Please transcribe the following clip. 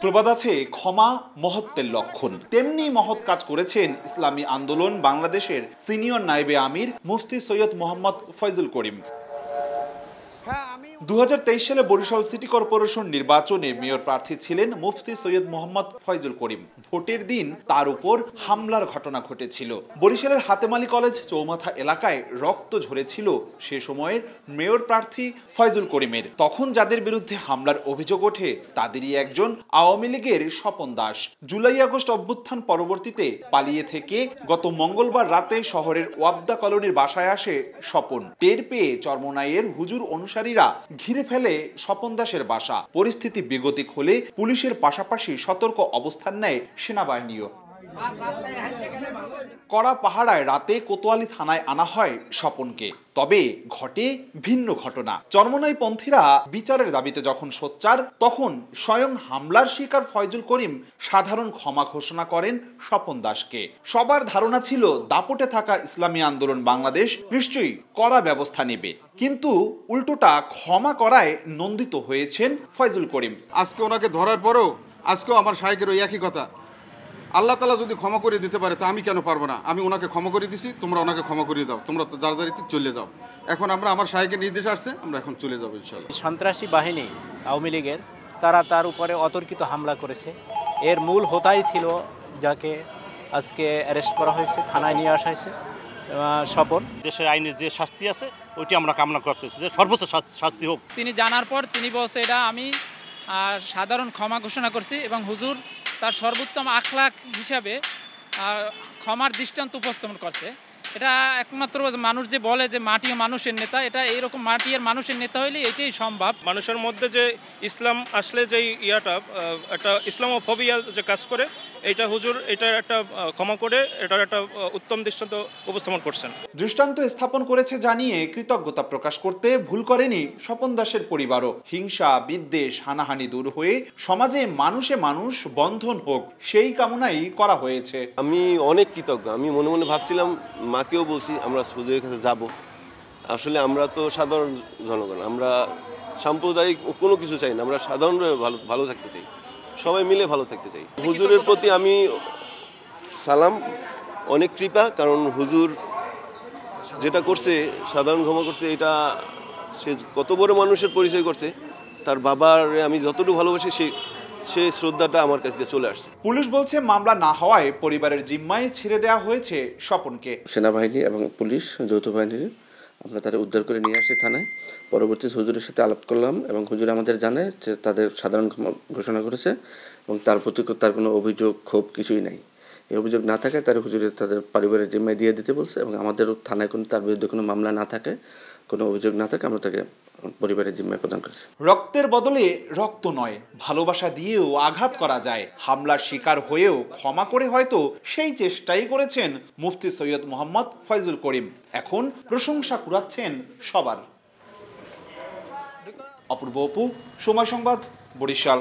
প্রবাদ আছে ক্ষমা মহত্বের লক্ষণ, তেমনি মহৎ কাজ করেছেন ইসলামী আন্দোলন বাংলাদেশের সিনিয়র নায়েবে আমির মুফতি সৈয়দ মোহাম্মদ ফয়জুল করিম। 2023 সালে বরিশাল সিটি কর্পোরেশন নির্বাচনে মেয়র প্রার্থী ছিলেন মুফতি সৈয়দ মোহাম্মদ ফয়জুল করিম। ভোটের দিন তার উপর হামলার ঘটনা ঘটেছিল। বরিশালের হাতেমালি কলেজ চৌমাথা এলাকায় রক্ত ঝরেছিল সে সময়ের মেয়র প্রার্থী ফয়জুল করিমের। তখন যাদের বিরুদ্ধে হামলার অভিযোগ ওঠে তাদেরই একজন আওয়ামী লীগের স্বপন দাস। জুলাই আগস্ট অভ্যুত্থান পরবর্তীতে পালিয়ে থেকে গত মঙ্গলবার রাতে শহরের ওয়াবদা কলোনির বাসায় আসে স্বপন। টের পেয়ে চরমোনাইয়ের হুজুর অনুসারীরা ঘিরে ফেলে স্বপন দাসের বাসা। পরিস্থিতি বেগতিক হলে পুলিশের পাশাপাশি সতর্ক অবস্থান নেয় সেনাবাহিনীও। কড়া পাহারায় রাতে কোতোয়ালি থানায় আনা হয় স্বপনকে। তবে ঘটে ভিন্ন ঘটনা। চরমোনাই পন্থীরা বিচারের দাবিতে যখন সোচ্চার, তখন স্বয়ং হামলার শিকার ফয়জুল করিম সাধারণ ক্ষমা ঘোষণা করেন স্বপন দাসকে। সবার ধারণা ছিল দাপটে থাকা ইসলামী আন্দোলন বাংলাদেশ নিশ্চয়ই কড়া ব্যবস্থা নেবে, কিন্তু উল্টোটা ক্ষমা করায় নন্দিত হয়েছেন ফয়জুল করিম। আজকে ওনাকে ধরার পরেও আজকেও আমার শায়েকের ওই একই কথা, আল্লাহ তাআলা যদি ক্ষমা করে দিতে পারে তা আমি কেন পারবো না? আমি ওনাকে ক্ষমা করে দিছি, তোমরা ওনাকে ক্ষমা করে দাও, তোমরা তো যার যারিতে চলে যাও। এখন আমরা আমার শায়েকের নির্দেশ আসছে, আমরা এখন চলে যাবো ইনশাআল্লাহ। সন্ত্রাসী বাহিনী আওয়ামী লীগের তারা তার উপরে অতর্কিত হামলা করেছে। এর মূল হোতাই ছিল যাকে আজকে অ্যারেস্ট করা হয়েছে, থানায় নিয়ে আসা হয়েছে স্বপন। দেশের আইনের যে শাস্তি আছে ওইটি আমরা কামনা করতেছি যে সর্বোচ্চ শাস্তি হোক। তিনি জানার পর তিনি বলছে এটা আমি সাধারণ ক্ষমা ঘোষণা করছি এবং হুজুর তার সর্বোত্তম আখলাক হিসাবে ক্ষমার দৃষ্টান্ত উপস্থাপন করছে। এটা একমাত্র মানুষ যে বলে যে মাটি ও মানুষের নেতা, এটা এইরকম মাটি আর মানুষের নেতা হইলে এটাই সম্ভব। মানুষের মধ্যে যে ইসলাম আসলে যে একটা ইসলামোফোবিয়া যে কাজ করে, এইটা হুজুর এটা একটা ক্ষমা করে এটার একটা উত্তম দৃষ্টান্ত উপস্থাপন করছেন। দৃষ্টান্ত স্থাপন করেছে জানিয়ে কৃতজ্ঞতা প্রকাশ করতে ভুল করেনি স্বপন দাসের পরিবারও। হিংসা বিদ্বেষ হানাহানি দূর হয়ে সমাজে মানুষে মানুষ বন্ধন হোক, সেই কামনাই করা হয়েছে। আমি অনেক কৃতজ্ঞ। আমি মনে মনে ভাবছিলাম, মাকেও বলছি আমরা হুজুরের কাছে যাব। আসলে আমরা তো সাধারণ জনগণ, আমরা সাম্প্রদায়িক কোনো কিছু চাই না, আমরা সাধারণভাবে ভালো থাকতে চাই, সবাই মিলে ভালো থাকতে চাই। হুজুরের প্রতি আমি সালাম, অনেক কৃপা, কারণ হুজুর যেটা করছে সাধারণ ক্ষমা করছে, এটা সে কত বড় মানুষের পরিচয় করছে। তার বাবার আমি যতটুকু ভালোবাসি সেই শ্রদ্ধাটা আমার কাছে দিয়ে চলে আসছে। পুলিশ বলছে মামলা না হওয়ায় পরিবারের জিম্মায় ছেড়ে দেওয়া হয়েছে স্বপনকে। সেনাবাহিনী এবং পুলিশ যৌথ বাহিনীর আমরা তাদের উদ্ধার করে নিয়ে আসছি থানায়। পরবর্তী হুজুরের সাথে আলাপ করলাম এবং হুজুর আমাদের জানায় যে তাদের সাধারণ ক্ষমা ঘোষণা করেছে এবং তার প্রতি তার কোনো অভিযোগ ক্ষোভ কিছুই নাই। এই অভিযোগ না থাকায় তার হুজুরের তাদের পরিবারের জিম্মায় দিয়ে দিতে বলছে এবং আমাদের থানায় কোনো তার বিরুদ্ধে কোনো মামলা না থাকে, কোনো অভিযোগ না থাকে, আমরা তাকে পরিবারের জিম্মায় প্রদান করেছি। রক্তের বদলে রক্ত নয়, ভালোবাসা দিয়েও আঘাত করা যায়। হামলার শিকার হয়েও ক্ষমা করে হয়তো সেই চেষ্টাই করেছেন মুফতি সৈয়দ মোহাম্মদ ফয়জুল করিম। এখন প্রশংসা কুড়াচ্ছেন সবার। অপূর্ব অপু, সময় সংবাদ, বরিশাল।